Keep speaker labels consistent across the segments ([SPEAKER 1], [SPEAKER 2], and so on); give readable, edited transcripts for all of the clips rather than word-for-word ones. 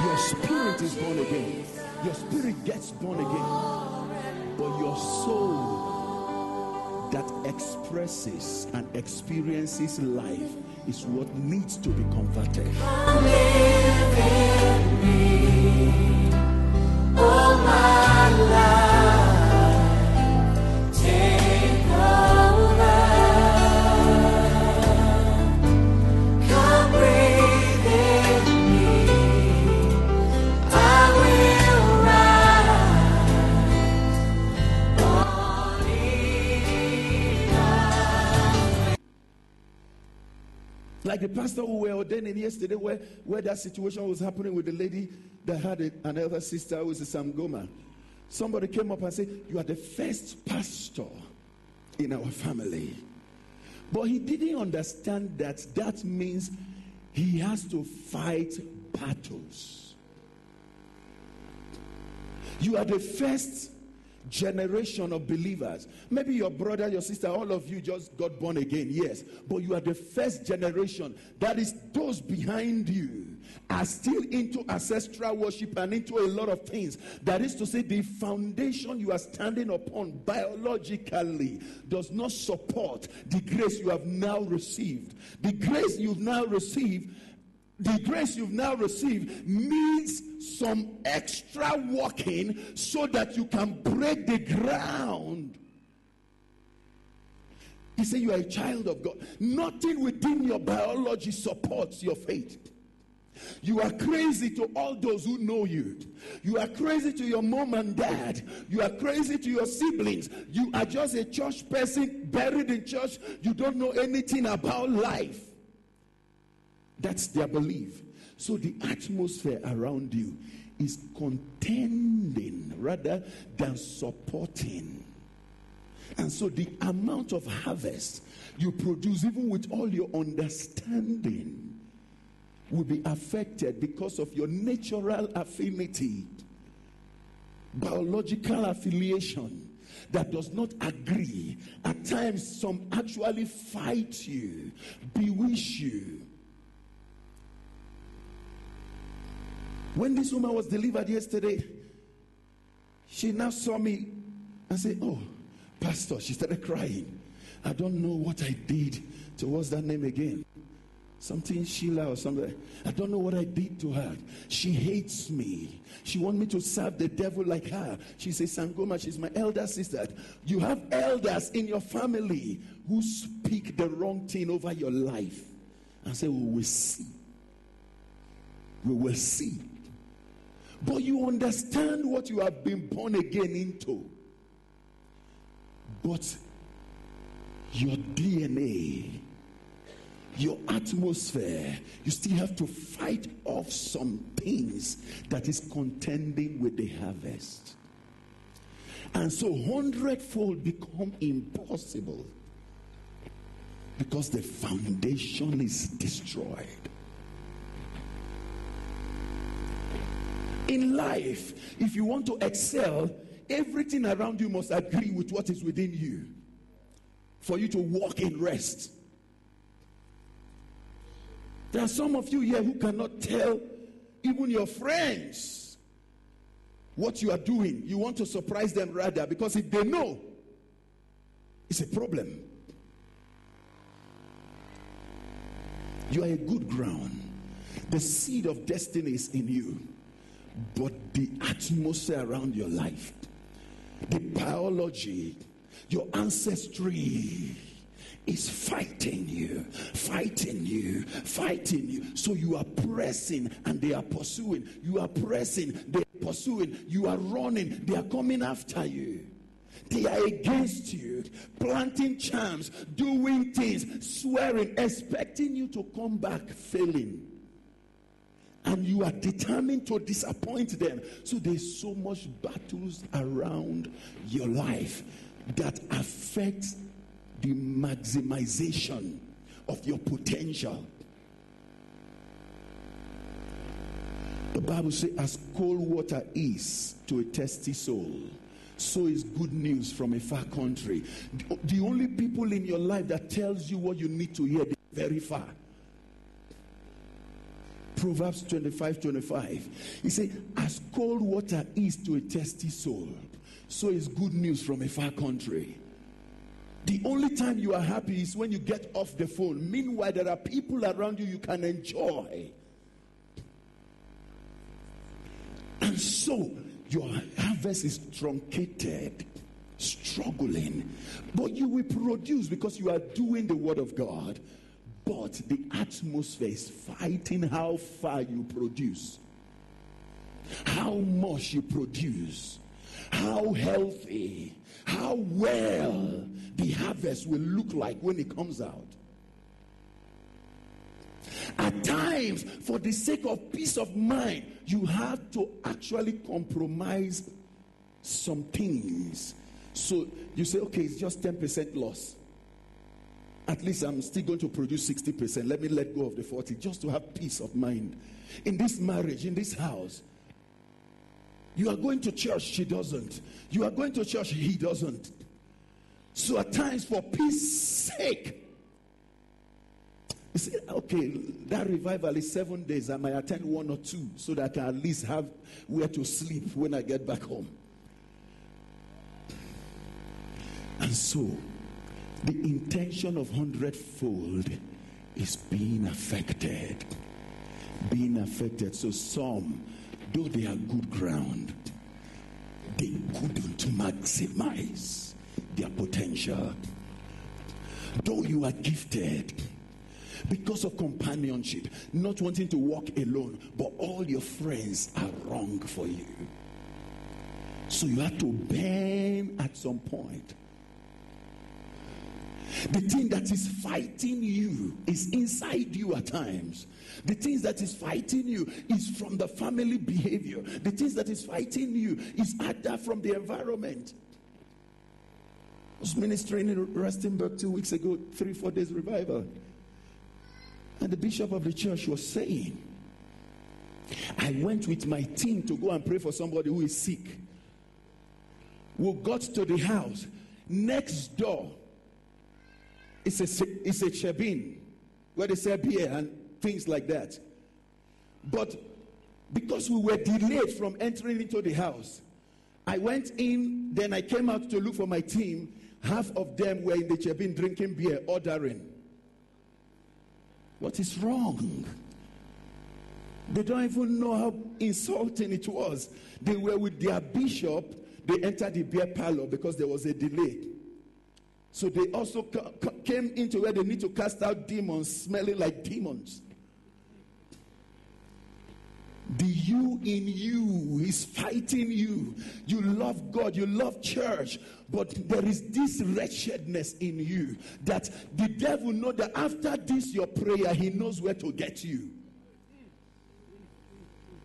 [SPEAKER 1] Your spirit is born again. Your spirit gets born again. But your soul that expresses and experiences life is what needs to be converted.
[SPEAKER 2] Live in me, all my life, take over, come breathe in me, I will rise.
[SPEAKER 1] Like the pastor who were ordaining yesterday, where that situation was happening with the lady that had an elder sister who was a Sangoma. Somebody came up and said, "You are the first pastor in our family." But he didn't understand that means he has to fight battles. You are the first generation of believers. Maybe your brother, your sister, all of you just got born again, yes, but you are the first generation. That is, those behind you are still into ancestral worship and into a lot of things. That is to say, the foundation you are standing upon biologically does not support the grace you have now received. The grace you've now received needs some extra working so that you can break the ground. He said you are a child of God. Nothing within your biology supports your faith. You are crazy to all those who know you. You are crazy to your mom and dad. You are crazy to your siblings. You are just a church person buried in church. You don't know anything about life. That's their belief. So the atmosphere around you is contending rather than supporting. And so the amount of harvest you produce, even with all your understanding, will be affected because of your natural affinity, biological affiliation that does not agree. At times, some actually fight you, bewitch you. When this woman was delivered yesterday, she now saw me and said, "Oh, Pastor," she started crying. "I don't know what I did towards that name again. Something Sheila or something. I don't know what I did to her. She hates me. She wants me to serve the devil like her. She says, Sangoma, she's my elder sister." You have elders in your family who speak the wrong thing over your life and say, "We will see. We will see." But you understand what you have been born again into. But your DNA, your atmosphere, you still have to fight off some things that is contending with the harvest. And so hundredfold become impossible because the foundation is destroyed. In life, if you want to excel, everything around you must agree with what is within you for you to walk in rest. There are some of you here who cannot tell even your friends what you are doing. You want to surprise them rather, because if they know, it's a problem. You are a good ground. The seed of destiny is in you. But the atmosphere around your life, the biology, your ancestry is fighting you. So you are pressing and they are pursuing. You are pressing, they are pursuing. You are running, they are coming after you. They are against you, planting charms, doing things, swearing, expecting you to come back failing. And you are determined to disappoint them. So there's so much battles around your life that affect the maximization of your potential. The Bible says, as cold water is to a thirsty soul, so is good news from a far country. The only people in your life that tells you what you need to hear, they're very far. Proverbs 25:25. He said, as cold water is to a thirsty soul, so is good news from a far country. The only time you are happy is when you get off the phone. Meanwhile, there are people around you can enjoy. And so, your harvest is truncated, struggling. But you will produce because you are doing the word of God. But the atmosphere is fighting how far you produce, how much you produce, how healthy, how well the harvest will look like when it comes out. At times, for the sake of peace of mind, you have to actually compromise some things. So you say, okay, it's just 10% loss. At least I'm still going to produce 60%. Let me let go of the 40 just to have peace of mind. In this marriage, in this house, you are going to church, she doesn't. You are going to church, he doesn't. So at times, for peace sake, you say, okay, that revival is 7 days. I might attend 1 or 2 so that I can at least have where to sleep when I get back home. And so, the intention of hundredfold is being affected. Being affected. So some, though they are good ground, they couldn't maximize their potential. Though you are gifted, because of companionship, not wanting to walk alone, but all your friends are wrong for you. So you have to bend at some point. The thing that is fighting you is inside you at times. The things that is fighting you is from the family behavior. The things that is fighting you is either from the environment. I was ministering in Rustenburg 2 weeks ago, 3-4 days revival. And the bishop of the church was saying, I went with my team to go and pray for somebody who is sick. We got to the house. Next door, it's a shebeen where they sell beer and things like that. But because we were delayed from entering into the house, I went in, then I came out to look for my team. Half of them were in the shebeen drinking beer, ordering. What is wrong? They don't even know how insulting it was. They were with their bishop. They entered the beer parlor because there was a delay. So they also came into where they need to cast out demons, smelling like demons. The you in you is fighting you. You love God, you love church, but there is this wretchedness in you that the devil knows that after this your prayer, he knows where to get you.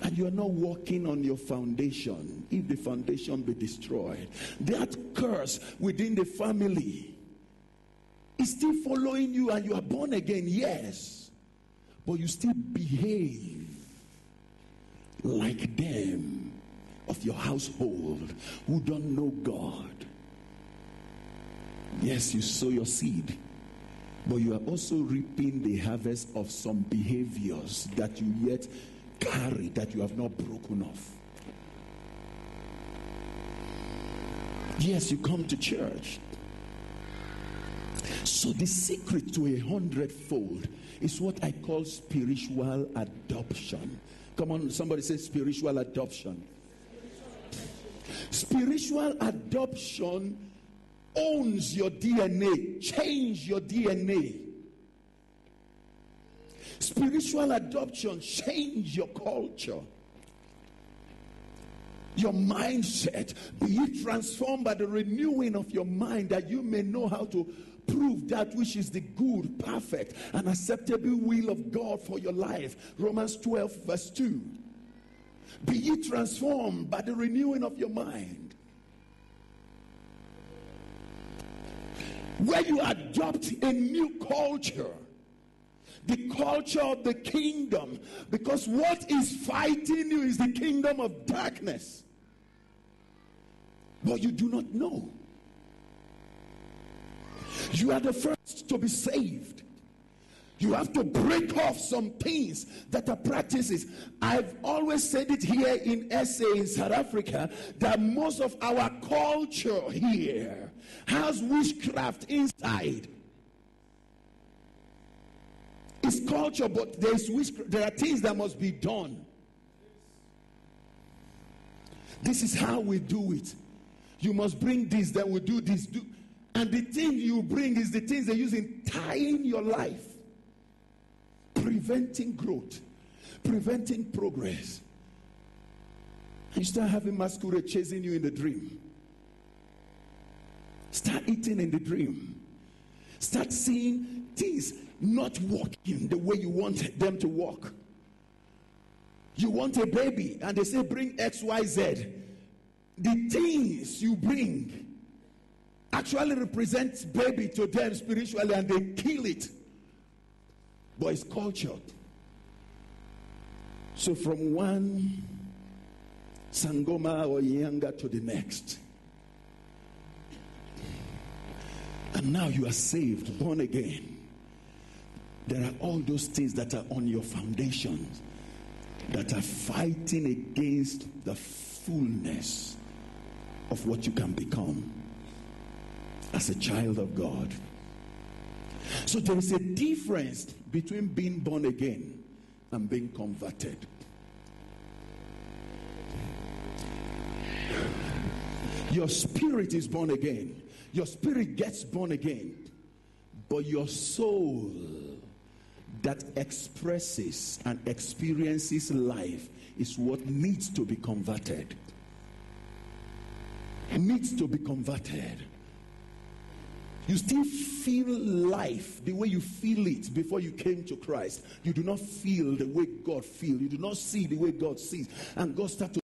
[SPEAKER 1] And you are not walking on your foundation. If the foundation be destroyed, that curse within the family is still following you, and you are born again, yes, but you still behave like them of your household who don't know God. Yes, you sow your seed, but you are also reaping the harvest of some behaviors that you yet carry, that you have not broken off. Yes, you come to church. So the secret to a hundredfold is what I call spiritual adoption. Come on, somebody say spiritual adoption. Spiritual adoption owns your DNA, change your DNA. Spiritual adoption change your culture, your mindset. Be it transformed by the renewing of your mind, that you may know how to prove that which is the good, perfect, and acceptable will of God for your life. Romans 12 verse 2. Be ye transformed by the renewing of your mind, where you adopt a new culture, the culture of the kingdom, because what is fighting you is the kingdom of darkness, but you do not know. You are the first to be saved. You have to break off some things that are practices. I've always said it here in SA in South Africa that most of our culture here has witchcraft inside. It's culture, but there's witchcraft. There are things that must be done. This is how we do it. You must bring this, then we do this. And the thing you bring is the things they use in tying your life, preventing growth, preventing progress. And you start having masquerade chasing you in the dream. Start eating in the dream. Start seeing things not working the way you want them to work. You want a baby and they say bring XYZ. The things you bring actually represent baby to them spiritually, and they kill it. But it's cultured. So from one Sangoma or Yanga to the next. And now you are saved, born again. There are all those things that are on your foundations that are fighting against the fullness of what you can become as a child of God. So there is a difference between being born again and being converted. Your spirit is born again. Your spirit gets born again. But your soul that expresses and experiences life is what needs to be converted. It needs to be converted. You still feel life the way you feel it before you came to Christ. You do not feel the way God feels. You do not see the way God sees. And God starts to